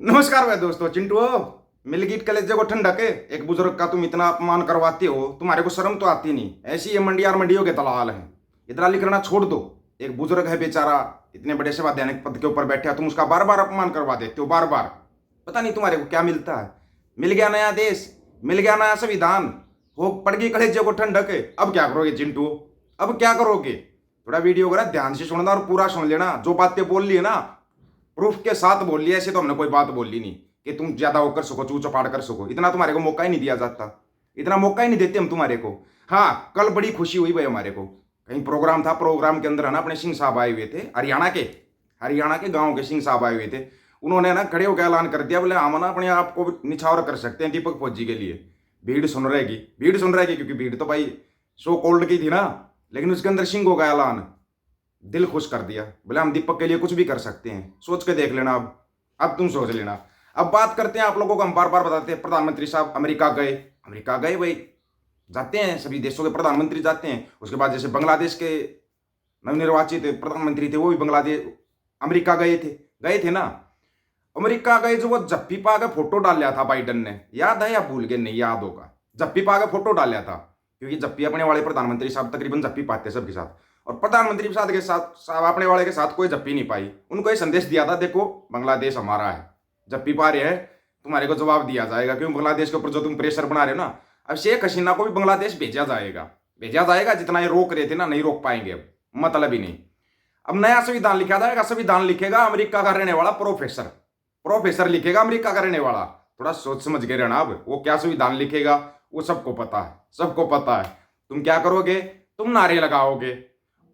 नमस्कार भाई दोस्तों। चिंटू मिलगीट कलेजे को ठंडा के एक बुजुर्ग का तुम इतना अपमान करवाते हो, तुम्हारे को शर्म तो आती नहीं। ऐसी ये मंडियार मंडियों के दलाल हैं। इतना लिखना छोड़ दो। एक बुजुर्ग है बेचारा, इतने बड़े संवैधानिक पद के ऊपर बैठा है, तुम उसका बार बार अपमान करवा देते हो, बार बार। पता नहीं तुम्हारे को क्या मिलता है। मिल गया नया देश, मिल गया नया संविधान, हो पड़ गई कलेजे को ठंडक। अब क्या करोगे चिंटू? अब क्या करोगे? थोड़ा वीडियो को ध्यान से सुनना और पूरा सुन लेना। जो बातें बोल ली है ना, प्रूफ के साथ बोल लिया। ऐसे तो हमने कोई बात बोली नहीं कि तुम ज्यादा होकर सको, चू चपाड़ कर सको। इतना तुम्हारे को मौका ही नहीं दिया जाता, इतना मौका ही नहीं देते हम तुम्हारे को। हाँ, कल बड़ी खुशी हुई भाई हमारे को। कहीं प्रोग्राम था, प्रोग्राम के अंदर है ना अपने सिंह साहब आए हुए थे, हरियाणा के गांव के सिंह साहब आए हुए थे। उन्होंने ना खड़े होकर ऐलान कर दिया, बोले हम ना अपने आप को निछावर कर सकते हैं दीपक फौजी के लिए। भीड़ सुन रहेगी, भीड़ सुन रहेगी, क्योंकि भीड़ तो भाई सो कोल्ड की थी ना। लेकिन उसके अंदर सिंह का ऐलान दिल खुश कर दिया। बोले हम दीपक के लिए कुछ भी कर सकते हैं। सोच के देख लेना। अब तुम सोच लेना। अब बात करते हैं आप लोगों को, हम बार बार बताते हैं प्रधानमंत्री साहब अमेरिका गए। अमेरिका गए भाई, जाते हैं, सभी देशों के प्रधानमंत्री जाते हैं। उसके बाद जैसे बांग्लादेश के नवनिर्वाचित प्रधानमंत्री थे, वो भी बांग्लादेश अमेरिका गए थे ना। अमेरिका गए, जो वो जप्पी पा के फोटो डाल लिया था बाइडन ने, याद है या भूल गए? नहीं याद होगा। जप्पी पा के फोटो डाल लिया था, क्योंकि जप्पी अपने वाले प्रधानमंत्री साहब तकरीबन जप्पी पाते सबके साथ। और प्रधानमंत्री साहब अपने वाले के साथ कोई जप्पी नहीं पाई। उनको ये संदेश दिया था, देखो बांग्लादेश हमारा है, जप्पी पा रहे हैं, तुम्हारे को जवाब दिया जाएगा। क्यों बांग्लादेश के ऊपर जो तुम प्रेशर बना रहे हो ना, अब शेख हसीना को भी बांग्लादेश भेजा जाएगा। जितना ये रोक रहे थे ना, नहीं रोक पाएंगे। अब मतलब ही नहीं। अब नया संविधान लिखा जाएगा। संविधान लिखेगा अमेरिका का रहने वाला प्रोफेसर लिखेगा, अमेरिका का रहने वाला। थोड़ा सोच समझ के रहना। अब वो क्या संविधान लिखेगा वो सबको पता है, सबको पता है। तुम क्या करोगे? तुम नारे लगाओगे।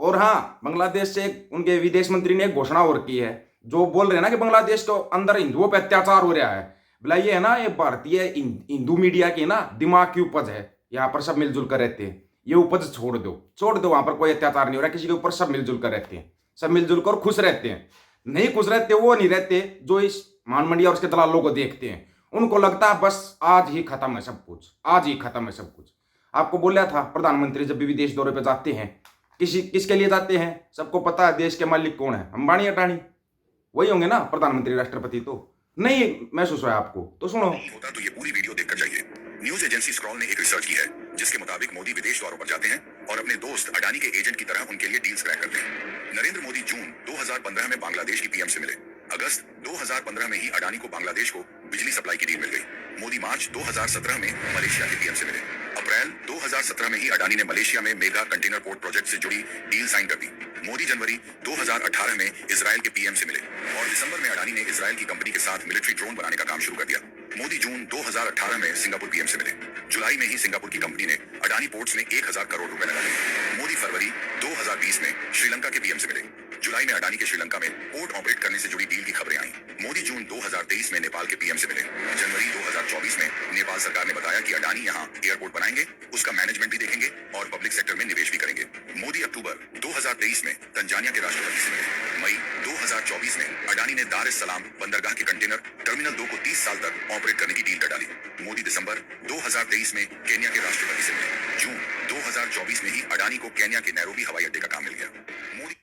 और हाँ, बांग्लादेश से उनके विदेश मंत्री ने एक घोषणा और की है, जो बोल रहे हैं ना कि बांग्लादेश के अंदर हिंदुओं पर अत्याचार हो रहा है। बोला ये है ना, ये भारतीय हिंदू मीडिया की ना दिमाग की उपज है। यहाँ पर सब मिलजुल कर रहते हैं, ये उपज छोड़ दो। वहां पर कोई अत्याचार नहीं हो रहा किसी के ऊपर, सब मिलजुल कर रहते हैं, सब मिलजुल कर खुश रहते हैं। नहीं खुश रहते वो नहीं रहते जो इस मान मंडिया और उसके दलालों को देखते हैं। उनको लगता है बस आज ही खत्म है सब कुछ, आज ही खत्म है सब कुछ। आपको बोला था, प्रधानमंत्री जब भी विदेश दौरे पर जाते हैं, किसके लिए जाते हैं? सबको पता है देश के मालिक कौन है, अंबानी अटानी वही होंगे ना प्रधानमंत्री, राष्ट्रपति। तो नहीं महसूस हुआ आपको? तो सुनो। होता तो ये पूरी वीडियो देखकर जाइए। न्यूज एजेंसी स्क्रॉल ने एक रिसर्च की है, जिसके मुताबिक मोदी विदेश दौरों पर जाते हैं और अपने दोस्त अडानी के एजेंट की तरह उनके लिए डील्स क्रैक करते हैं। नरेंद्र मोदी जून 2015 में बांग्लादेश की पीएम से मिले। अगस्त 2015 में ही अडानी को बांग्लादेश को बिजली सप्लाई की डील मिल गई। मोदी मार्च 2017 में मलेशिया के पीएम से मिले। अप्रैल 2017 में ही अडानी ने मलेशिया में मेगा कंटेनर पोर्ट प्रोजेक्ट से जुड़ी डील साइन कर दी। मोदी जनवरी 2018 में इजराइल के पीएम से मिले और दिसंबर में अडानी ने इजराइल की कंपनी के साथ मिलिट्री ड्रोन बनाने का काम शुरू कर दिया। मोदी जून 2018 में सिंगापुर पीएम से मिले। जुलाई में ही सिंगापुर की कंपनी ने अडानी पोर्ट्स में 1000 करोड़ रुपए लगा दिए। मोदी फरवरी 2020 में श्रीलंका के पीएम से मिले। जुलाई में अडानी के श्रीलंका में पोर्ट ऑपरेट करने से जुड़ी डील की खबरें आई। मोदी जून 2023 में नेपाल के पीएम से मिले। जनवरी 2024 में नेपाल सरकार ने बताया कि अडानी यहां एयरपोर्ट बनाएंगे, उसका मैनेजमेंट भी देखेंगे और पब्लिक सेक्टर में निवेश भी करेंगे। मोदी अक्टूबर 2023 में तंजानिया के राष्ट्रपति से मिले। मई 2024 में अडानी ने दार एस सलाम बंदरगाह के कंटेनर टर्मिनल 2 को 30 साल तक ऑपरेट करने की डील कर डाली। मोदी दिसंबर 2023 में केन्या के राष्ट्रपति से मिले। जून 2024 में ही अडानी को केन्या के नैरोबी हवाई अड्डे का काम मिल गया। मोदी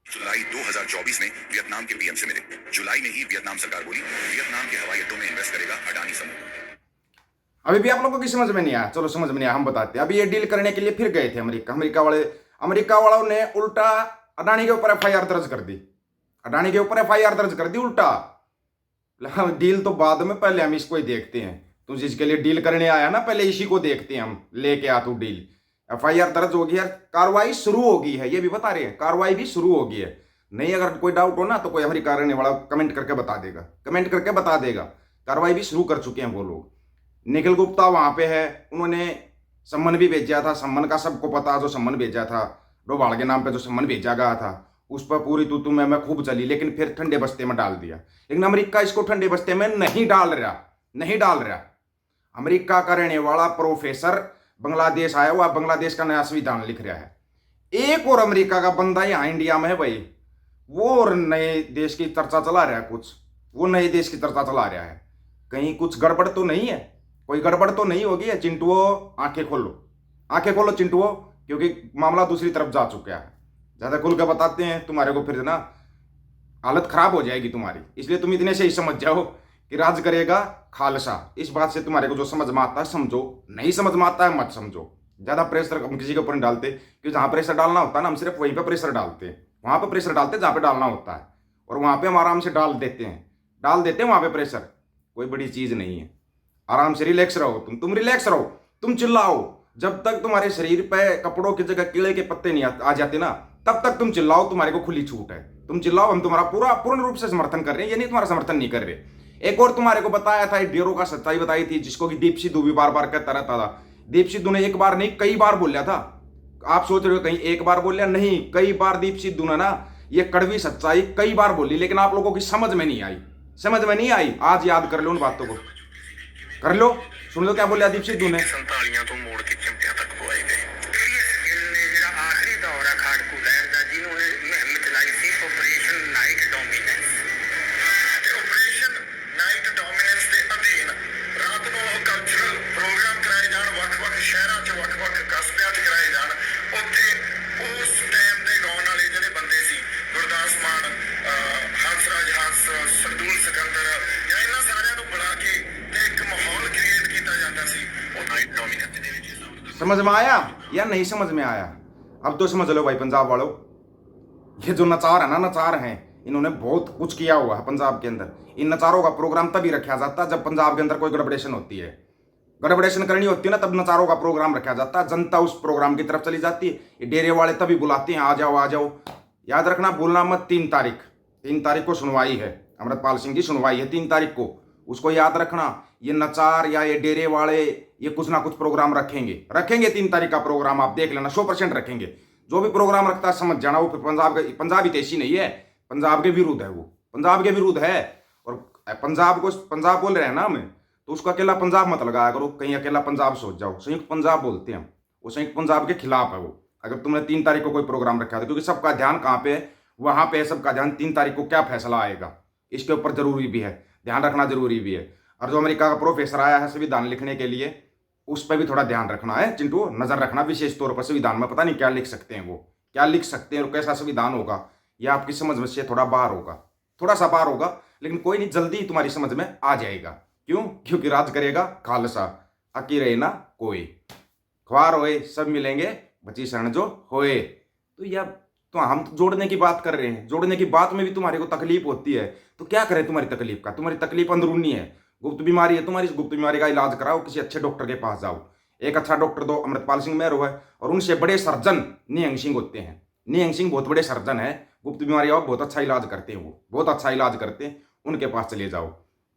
जुलाई 2024 में वियतनाम के पीएम से मिले। जुलाई में ही वियतनाम सरकार बोली वियतनाम के हवाई अड्डों में इन्वेस्ट करेगा अडानी समूह। अभी भी आप लोगों को समझ में नहीं आया? चलो समझ में नहीं आया, हम बताते हैं। अभी ये डील करने के लिए फिर गए थे अमेरिका वालों ने उल्टा अडानी के ऊपर एफआईआर दर्ज कर दी। अडानी के ऊपर एफआईआर दर्ज कर दी उल्टा। डील तो बाद में, पहले हम इसको ही देखते हैं। तुम जिसके लिए डील करने आया ना, पहले इसी को देखते हैं हम। लेके आ तू डील। एफआईआर दर्ज होगी है, कार्रवाई शुरू होगी है, ये भी बता रहे हैं, कार्रवाई भी शुरू होगी है। नहीं अगर कोई डाउट हो ना, तो कोई अमेरिका रहने वाला कमेंट करके बता देगा। कार्रवाई भी शुरू कर चुके हैं वो लोग। निखिल गुप्ता वहां पे है, उन्होंने सम्मन भी भेजा था। सम्मन का सबको पता, जो सम्मन भेजा था, डोभाल के नाम पे जो सम्मन भेजा गया था, उस पर पूरी तू मैं खूब चली, लेकिन फिर ठंडे बस्ते में डाल दिया। लेकिन अमेरिका इसको ठंडे बस्ते में नहीं डाल रहा। अमेरिका का रहने वाला प्रोफेसर बांग्लादेश आया हुआ, बांग्लादेश का नया संविधान लिख रहा है। एक और अमेरिका का बंदा यहाँ इंडिया में है भाई, वो और नए देश की चर्चा चला रहा है। वो नए देश की चर्चा चला रहा है। कहीं कुछ गड़बड़ तो नहीं है? कोई गड़बड़ तो नहीं होगी है? चिंटुओ आंखें खोलो चिंटुओ, क्योंकि मामला दूसरी तरफ जा चुका है। ज्यादा खुल के बताते हैं तुम्हारे को, फिर ना हालत खराब हो जाएगी तुम्हारी। इसलिए तुम इतने से ही समझ जाओ कि राज करेगा खालसा। इस बात से तुम्हारे को जो समझ में आता है समझो, नहीं समझ में आता है मत समझो। ज्यादा प्रेशर हम किसी के ऊपर नहीं डालते, क्योंकि जहां प्रेशर डालना होता है ना हम सिर्फ वहीं पे प्रेशर डालते हैं, वहां पे प्रेशर डालते हैं जहां पे डालना होता है, और वहां पे हम आराम से डाल देते हैं वहां पे प्रेशर। कोई बड़ी चीज नहीं है, आराम से रिलैक्स रहो। तुम रिलैक्स रहो, तुम चिल्लाओ जब तक तुम्हारे शरीर पे कपड़ों की जगह कीड़े के पत्ते नहीं आ जाते ना, तब तक तुम चिल्लाओ, तुम्हारे को खुली छूट है। तुम चिल्लाओ, हम तुम्हारा पूर्ण रूप से समर्थन कर रहे हैं, ये नहीं तुम्हारा समर्थन नहीं कर रहे। एक और तुम्हारे को बताया था, डेरो का सच्चाई बताई थी, जिसको कि दीप सिद्धू भी बार बार कहता रहता था। दीप सिद्धू ने एक बार नहीं कई बार बोला था। आप सोच रहे हो कहीं एक बार बोलिया, नहीं, कई बार दीप सिद्धू ने ना ये कड़वी सच्चाई कई बार बोली, लेकिन आप लोगों की समझ में नहीं आई, समझ में नहीं आई। आज याद कर लो उन बातों को, कर लो, सुन लो क्या बोला दीप सिद्धू ने। संतालियां तो मोड़ के चिमटियां तक बुआई गए। ਜਿਹੜਾ ਆਖਰੀ ਦੌਰ ਹੈ ਖਾੜਕੂ ਲਹਿਰ ਦਾ, ਜਿन्होंने ਮੁਹਿੰਮ ਚਲਾਈ ਸੀ ਆਪਰੇਸ਼ਨ ਨਾਈਟ ਡੋਮੀਨੈਂਸ, ਤੇ ਆਪਰੇਸ਼ਨ ਨਾਈਟ ਡੋਮੀਨੈਂਸ ਦੇ ਅਧੀਨ ਰਾਤ ਨੂੰ ਉਹ ਕਲਚਰਲ ਪ੍ਰੋਗਰਾਮ ਕਰਾਏ ਜਾਣ, ਵੱਖ-ਵੱਖ ਸ਼ਹਿਰਾਂ 'ਚ ਵੱਖ-ਵੱਖ ਕਸਬਿਆਂ 'ਚ ਕਰਾਏ ਜਾਣ। ਉੱਥੇ ਉਸ ਟਾਈਮ ਦੇ ਗਾਉਣ ਵਾਲੇ ਜਿਹੜੇ ਬੰਦੇ ਸੀ, ਗੁਰਦਾਸ ਮਾਨ, ਹੰਸਰਾਜ ਹੰਸ, ਸਰਦੂਲ ਸਿਕੰਦਰ, ਜਾਂ ਇਹਨਾਂ ਸਾਰਿਆਂ ਨੂੰ ਬੁਲਾ ਕੇ ਤੇ ਇੱਕ ਮਾਹੌਲ ਕ੍ਰੀਏਟ ਕੀਤਾ ਜਾਂਦਾ ਸੀ ਉਹ ਨਾਈਟ ਡੋਮੀਨੈਂਸ ਦੇ ਵਿੱਚ। समझ में आया या नहीं समझ में आया? अब तो समझ लो भाई पंजाब वालों, ये जो नचार है ना, नचार हैं, इन्होंने बहुत कुछ किया हुआ है पंजाब के अंदर। इन नचारों का प्रोग्राम तभी रखा जाता है जब पंजाब के अंदर कोई गड़बड़ेशन होती है, गड़बड़ेशन करनी होती है ना, तब नचारों का प्रोग्राम रखा जाता है, जनता उस प्रोग्राम की तरफ चली जाती है। ये डेरे वाले तभी बुलाते हैं, आ जाओ आ जाओ। याद रखना, भूलना मत, 3 तारीख को सुनवाई है, अमृतपाल सिंह की सुनवाई है 3 तारीख को, उसको याद रखना। ये नचार या ये डेरे वाले ये कुछ ना कुछ प्रोग्राम रखेंगे 3 तारीख का प्रोग्राम, आप देख लेना, 100% रखेंगे। जो भी प्रोग्राम रखता है समझ जाना, वो पंजाब हितैषी नहीं है, पंजाब के विरुद्ध है, वो पंजाब के विरुद्ध है। और पंजाब बोल रहे हैं ना हमें, तो उसको अकेला पंजाब मत लगाया करो, कहीं अकेला पंजाब सोच जाओ। संयुक्त पंजाब बोलते हैं हम, वो संयुक्त पंजाब के खिलाफ है वो। अगर तुमने 3 तारीख को कोई प्रोग्राम रखा था, क्योंकि सबका ध्यान कहाँ पे है, वहां पे सबका ध्यान 3 तारीख को क्या फैसला आएगा, इसके ऊपर जरूरी भी है, ध्यान रखना जरूरी भी है। और जो अमेरिका का प्रोफेसर आया है संविधान लिखने के लिए, उस पर भी थोड़ा ध्यान रखना है चिंटू, नजर रखना विशेष तौर पर। संविधान में पता नहीं क्या लिख सकते हैं, वो क्या लिख सकते हैं और कैसा संविधान होगा, यह आपकी समझ में से थोड़ा बाहर होगा, थोड़ा सा बाहर होगा, लेकिन कोई नहीं, जल्दी तुम्हारी समझ में आ जाएगा। क्यों? क्योंकि राज करेगा खालसा, अकी रहे ना कोई, ख्वार होए सब मिलेंगे, बची शरण जो होए। तो यह तो हम तो जोड़ने की बात कर रहे हैं, जोड़ने की बात में भी तुम्हारे को तकलीफ होती है, तो क्या करें तुम्हारी तकलीफ का? तुम्हारी तकलीफ अंदरूनी है, गुप्त बीमारी है तुम्हारी, गुप्त बीमारी का इलाज कराओ, किसी अच्छे डॉक्टर के पास जाओ। एक अच्छा डॉक्टर तो अमृतपाल सिंह मैरो है, और उनसे बड़े सर्जन निहंग सिंह होते हैं। निहंग सिंह बहुत बड़े सर्जन है, गुप्त बीमारी और बहुत अच्छा इलाज करते हैं, वो बहुत अच्छा इलाज करते हैं, उनके पास चले जाओ।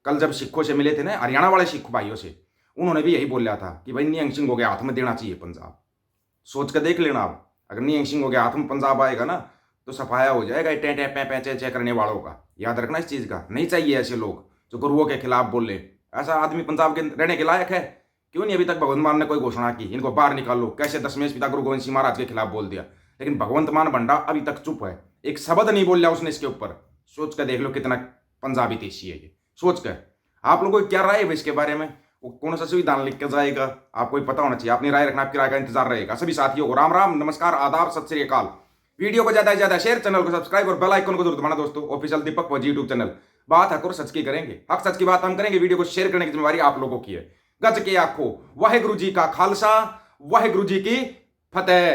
कल जब सिखों से मिले थे ना, हरियाणा वाले सिख भाइयों से, उन्होंने भी यही बोला था कि भाई निहंग सिंह हो गया हाथ में देना चाहिए पंजाब। सोच कर देख लेना आप, अगर निहंग सिंह हो गया हाथ में पंजाब आएगा ना, तो सफाया हो जाएगा टे टे पे चे करने वालों का। याद रखना इस चीज का, नहीं चाहिए ऐसे लोग जो गुरुओं के खिलाफ बोले। ऐसा आदमी पंजाब के रहने के लायक है? क्यों नहीं अभी तक भगवंत मान ने कोई घोषणा की, इनको बाहर निकालो? कैसे दशमेश पिता गुरु गोविंद सिंह महाराज के खिलाफ बोल दिया, लेकिन भगवंत मान बंडा अभी तक चुप है, एक शब्द नहीं बोल लिया उसने इसके ऊपर। सोच कर देख लो कितना पंजाबी देशी है ये, सोच कर। आप लोगों को क्या राय है इसके बारे में? वो कौन सा संविधान लिख के जाएगा, आपको ही पता होना चाहिए। अपनी राय रखना, आपकी राय का इंतजार रहेगा। सभी साथियों को राम राम, नमस्कार, आदाब, सत श्री अकाल। वीडियो को ज्यादा से ज्यादा शेयर, चैनल को सब्सक्राइब और बेल आइकन को जरूर दबाना दोस्तों। ऑफिशियल दीपक फौजी यूट्यूब चैनल, बात हक और सच की करेंगे, हक सच की बात हम करेंगे। वीडियो को शेयर करने की जिम्मेवारी आप लोगों की है। गज के आखो वाहे गुरु जी का खालसा, वाहे गुरु जी की फतेह।